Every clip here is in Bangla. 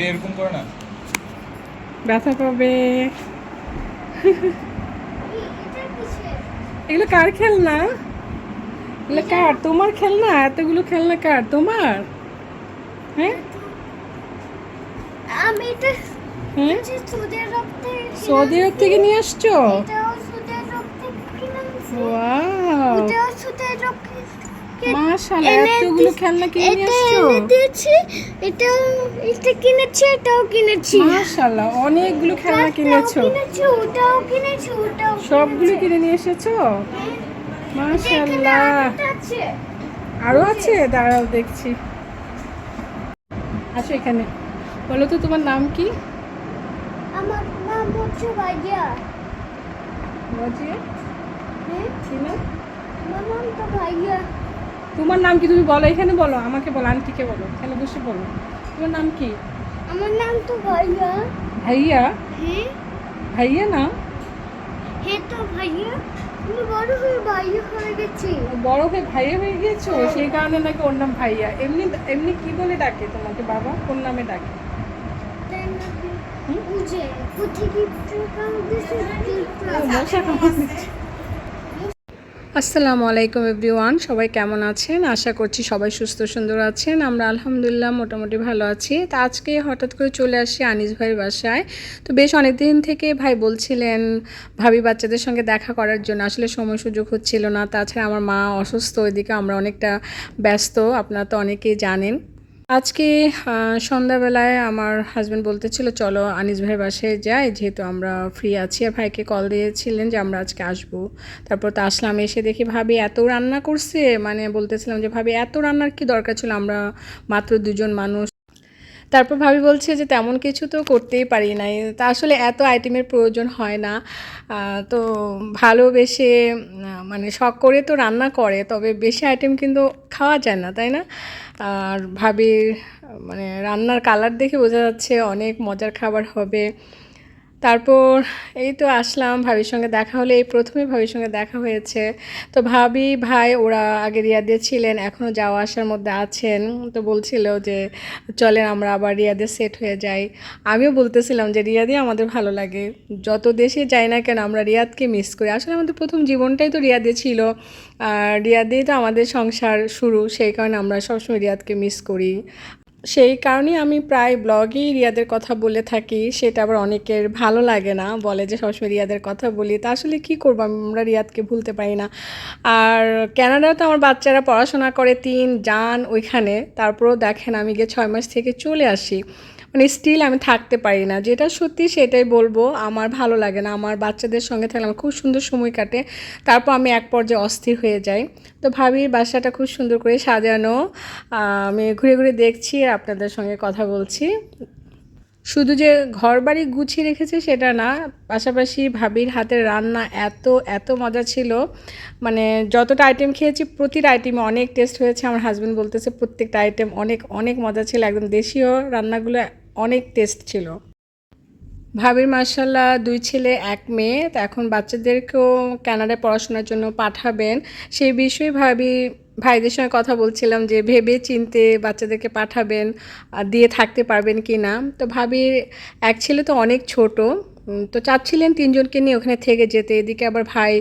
এরকম করে না, ব্যথা পাবে। এগুলো কার খেলনা? এগুলো কার? তোমার খেলনা? এতগুলো খেলনা কার? তোমার? হ্যাঁ আমি এটা হ্যাঁ, সৌদি আরব কিনেছি। থেকে নিয়ে আসছো? এটাও সৌদি আরব থেকে কিনেছি। ওয়াও, ওটাও সৌদি আরব মাশাআল্লাহ, এনে এতগুলো খেলনা কিনে নিয়ে এটা আসছো। এনে দিয়েছি। এটাও এটা কিনেছি, এটাও কিনেছি। মাশাআল্লাহ, অনেকগুলো খেলনা কিনেছো। ওটাও কিনেছি, ওটাও সবগুলো কিনেছি। কিনে নিয়ে এসেছো? যে এখানে মাশাআল্লাহ। আরেকটা আছে। আরো আছে, দাঁড়াও দেখছি। আসো এখানে। বলো তো তোমার নাম কি? আমার নাম হচ্ছে ভাইয়া। রাজিয়া? হ্যাঁ, কি নাম? আমার নাম তো ভাইয়া। তোমার নাম কি? তুমি বলো, এখানে বলো, আমাকে বলো, আন্টিকে বলো, এখানে বসে বলো। তোমার নাম কি? আমার নাম তো ভাইয়া। ভাইয়া? হ্যাঁ, ভাইয়া না? হ্যাঁ তো ভাইয়া। তুমি বড় হয়ে ভাইয়া হয়ে গেছি। বড় হয়ে ভাইয়া হয়ে গিয়েছো, সেই কারণে নাকি ওর নাম ভাইয়া। এমনি এমনি কি বলে ডাকে তোমাকে বাবা? কোন নামে ডাকে? তাই নাকি? হুম? বুঝে কোথায় কি প্রোগ্রাম দিছে? মশা কামড়। আসসালামু আলাইকুম এভরিওয়ান, সবাই কেমন আছেন? আশা করছি সবাই সুস্থ সুন্দর আছেন। আমরা আলহামদুলিল্লাহ মোটামুটি ভালো আছি। তো আজকে হঠাৎ করে চলে আসি আনিস ভাইয়ের বাসায়। তো বেশ অনেক দিন থেকে ভাই বলছিলেন ভাবি বাচ্চাদের সঙ্গে দেখা করার জন্য, আসলে সময় সুযোগ হচ্ছিল না। তাছাড়া আমার মা অসুস্থ, ওইদিকে আমরা অনেকটা ব্যস্ত, আপনারা তো অনেকেই জানেন। আজকে সন্ধ্যাবেলায় আমার হাজব্যান্ড বলতেছিল চলো আনিস ভাইয়ের বাসায় যাই, যেহেতু আমরা ফ্রি আছি। আর ভাইকে কল দিয়েছিলেন যে আমরা আজকে আসবো। তারপর তো আসলাম, এসে দেখি ভাবি এত রান্না করছে, মানে বলতেছিলাম যে ভাবি এত রান্নার কি দরকার ছিল, আমরা মাত্র দুজন মানুষ। তারপর ভাবি বলছে যে তেমন কিছু তো করতেই পারি নাই, তা আসলে এত আইটেমের প্রয়োজন হয় না। তো ভালোবেসে মানে শখ করে তো রান্না করে, তবে বেশি আইটেম কিন্তু খাওয়া যায় না, তাই না? আর ভাবির মানে রান্নার কালার দেখে বোঝা যাচ্ছে অনেক মজার খাবার হবে। তারপর এই তো আসলাম, ভাবির সঙ্গে দেখা হলে এই প্রথমে ভাবির সঙ্গে দেখা হয়েছে। তো ভাবি ভাই ওরা আগে রিয়াদে ছিলেন, এখনও যাওয়া আসার মধ্যে আছেন। তো বলছিল যে চলেন আমরা আবার রিয়াদে সেট হয়ে যাই। আমিও বলতেছিলাম যে রিয়াদে আমাদের ভালো লাগে, যত দেশে যাই না কেন আমরা রিয়াদকে মিস করি। আসলে আমাদের প্রথম জীবনটাই তো রিয়াদে ছিল, আর রিয়াদেই তো আমাদের সংসার শুরু, সেই কারণে আমরা সবসময় রিয়াদকে মিস করি। সেই কারণেই আমি প্রায় ব্লগেই রিয়াদের কথা বলে থাকি, সেটা আবার অনেকের ভালো লাগে না, বলে যে সবসময় রিয়াদের কথা বলি। তা আসলে কী করবো, আমরা রিয়াদকে ভুলতে পারি না। আর ক্যানাডায় তো আমার বাচ্চারা পড়াশোনা করে, তিন যান ওইখানে, তারপরেও দেখেন আমি গিয়ে 6 মাস থেকে চলে আসি, মানে স্টিল আমি থাকতে পারি না। যেটা সত্যি সেটাই বলবো, আমার ভালো লাগে না। আমার বাচ্চাদের সঙ্গে থাকলে আমার খুব সুন্দর সময় কাটে, তারপর আমি এক পর্যায়ে অস্থির হয়ে যাই। তো ভাবির বাসাটা খুব সুন্দর করে সাজানো, আমি ঘুরে ঘুরে দেখছি আর আপনাদের সঙ্গে কথা বলছি। শুধু যে ঘরবাড়ি গুছিয়ে রেখেছে সেটা না, পাশাপাশি ভাবির হাতের রান্না এত এত মজা ছিল, মানে যতটা আইটেম খেয়েছি প্রতিটা আইটেমে অনেক টেস্ট হয়েছে। আমার হাজব্যান্ড বলতেছে প্রত্যেকটা আইটেম অনেক অনেক মজা ছিল, একদম দেশীয় রান্নাগুলো অনেক টেস্ট ছিল। ভাবির মাশাআল্লাহ 2 ছেলে 1 মেয়ে। তো এখন বাচ্চাদেরকেও কানাডায় পড়াশোনার জন্য পাঠাবেন, সেই বিষয়ে ভাইদের সঙ্গে কথা বলছিলাম যে ভেবে চিন্তে বাচ্চাদেরকে পাঠাবেন, দিয়ে থাকতে পারবেন কি না। তো ভাবির এক ছেলে তো অনেক ছোট, তো চাচ্ছিলেন 3 জনকে নিয়ে ওখানে থেকে যেতে। এদিকে আবার ভাই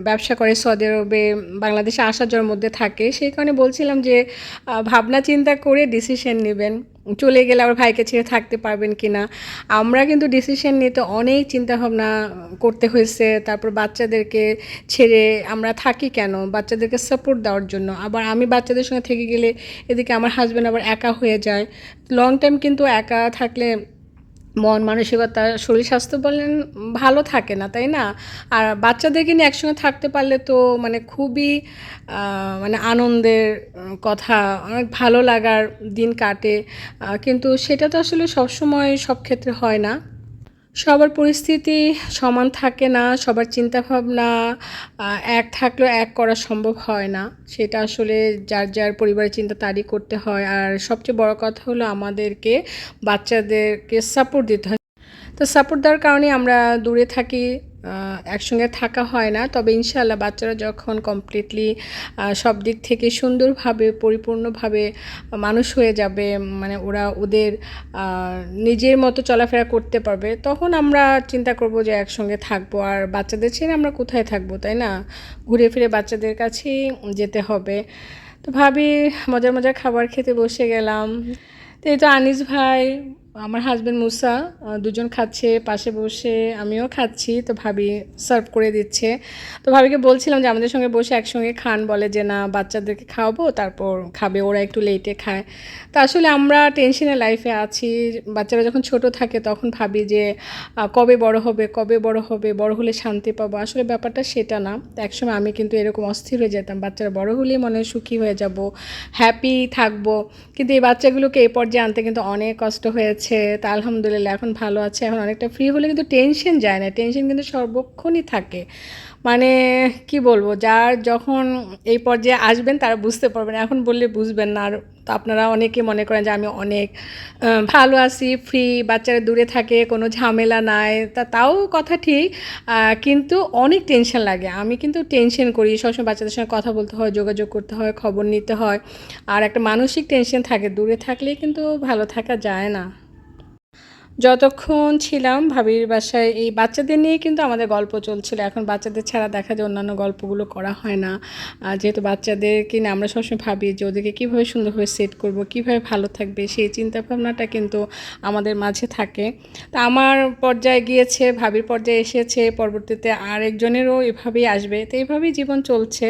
ব্যবসা করে সৌদি আরবে, বাংলাদেশে আসা যাওয়ার মধ্যে থাকে, সেই কারণে বলছিলাম যে ভাবনা চিন্তা করে ডিসিশন নেবেন, চলে গেলে আবার ভাইকে ছেড়ে থাকতে পারবেন কি না। আমরা কিন্তু ডিসিশন নিতে অনেক চিন্তাভাবনা করতে হয়েছে। তারপর বাচ্চাদেরকে ছেড়ে আমরা থাকি কেন, বাচ্চাদেরকে সাপোর্ট দেওয়ার জন্য। আবার আমি বাচ্চাদের সঙ্গে থেকে গেলে এদিকে আমার হাজব্যান্ড আবার একা হয়ে যায়। লং টাইম কিন্তু একা থাকলে মন মানসিকতা শরীর স্বাস্থ্য বলেন ভালো থাকে না, তাই না? আর বাচ্চাদেরকে নিয়ে একসঙ্গে থাকতে পারলে তো মানে খুবই মানে আনন্দের কথা, অনেক ভালো লাগার দিন কাটে। কিন্তু সেটা তো আসলে সবসময় সব ক্ষেত্রে হয় না, সবার পরিস্থিতি সমান থাকে না, সবার চিন্তাভাবনা এক থাকলেও এক করা সম্ভব হয় না। সেটা আসলে যার যার পরিবারের চিন্তা তারই করতে হয়। আর সবচেয়ে বড় কথা হলো আমাদেরকে বাচ্চাদেরকে সাপোর্ট দিতে হয়। তো সাপোর্ট দেওয়ার কারণে আমরা দূরে থাকি, একসঙ্গে থাকা হয় না, তবে ইনশাআল্লাহ বাচ্চারা যখন কমপ্লিটলি সব দিক থেকে সুন্দরভাবে পরিপূর্ণভাবে মানুষ হয়ে যাবে, মানে ওরা ওদের নিজের মতো চলাফেরা করতে পারবে, তখন আমরা চিন্তা করব যে একসঙ্গে থাকবো। আর বাচ্চাদের ছেড়ে আমরা কোথায় থাকবো, তাই না? ঘুরে ফিরে বাচ্চাদের কাছেই যেতে হবে। তো ভাবি মজার মজার খাবার খেতে বসে গেলাম। তো এই তো আনিস ভাই, আমার হাজব্যান্ড মুসা, দুজন খাচ্ছে পাশে বসে, আমিও খাচ্ছি। তো ভাবি সার্ভ করে দিচ্ছে। তো ভাবিকে বলছিলাম যে আমাদের সঙ্গে বসে একসঙ্গে খান, বলে যে না বাচ্চাদেরকে খাওয়াবো তারপর খাবে, ওরা একটু লেটে খায়। তো আসলে আমরা টেনশনের লাইফে আছি। বাচ্চারা যখন ছোট থাকে তখন ভাবি যে কবে বড় হবে, কবে বড় হবে, বড় হলে শান্তি পাবো। আসলে ব্যাপারটা সেটা না। তো একসময় আমি কিন্তু এরকম অস্থির হয়ে যেতাম, বাচ্চারা বড় হলেই মনে হয় সুখী হয়ে যাব, হ্যাপি থাকবো। কিন্তু এই বাচ্চাগুলোকে এই পর্যায়ে আনতে কিন্তু অনেক কষ্ট হয়েছে। তা আলহামদুলিল্লাহ এখন ভালো আছে, এখন অনেকটা ফ্রি হলে কিন্তু টেনশন যায় না। টেনশন কিন্তু সর্বক্ষণই থাকে। মানে কি বলবো, যার যখন এই পর্যায়ে আসবেন তারা বুঝতে পারবেন, এখন বললে বুঝবেন না। আর তো আপনারা অনেকে মনে করেন যে আমি অনেক ভালো আছি, ফ্রি, বাচ্চারা দূরে থাকে, কোনো ঝামেলা নাই। তাও কথা ঠিক, কিন্তু অনেক টেনশন লাগে। আমি কিন্তু টেনশন করি, সবসময় বাচ্চাদের সঙ্গে কথা বলতে হয়, যোগাযোগ করতে হয়, খবর নিতে হয়। আর একটা মানসিক টেনশন থাকে, দূরে থাকলে কিন্তু ভালো থাকা যায় না। যতক্ষণ ছিলাম ভাবির বাসায় এই বাচ্চাদের নিয়ে কিন্তু আমাদের গল্প চলছিল। এখন বাচ্চাদের ছাড়া দেখা যায় অন্যান্য গল্পগুলো করা হয় না। যেহেতু বাচ্চাদেরকে নিয়ে আমরা সবসময় ভাবি যে ওদেরকে কীভাবে সুন্দরভাবে সেট করব, কীভাবে ভালো থাকবে, সেই চিন্তাভাবনাটা কিন্তু আমাদের মাঝে থাকে। তা আমার পর্যায়ে গিয়েছে, ভাবির পর্যায়ে এসেছে, পরবর্তীতে আরেকজনেরও এভাবেই আসবে। তো এইভাবেই জীবন চলছে।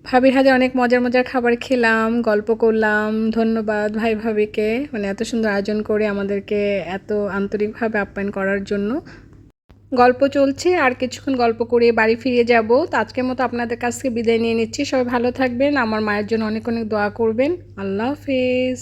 ভাবির হাতে অনেক মজার মজার খাবার খেলাম, গল্প করলাম। ধন্যবাদ ভাই ভাবিকে, মানে এত সুন্দর আয়োজন করে আমাদেরকে এত আন্তরিকভাবে আপ্যায়ন করার জন্য। গল্প চলছে, আর কিছুক্ষণ গল্প করে বাড়ি ফিরে যাব। তো আজকের মতো আপনাদের কাছ থেকে বিদায় নিয়ে নিচ্ছি। সবাই ভালো থাকবেন, আমার মায়ের জন্য অনেক অনেক দোয়া করবেন। আল্লাহ হাফেজ।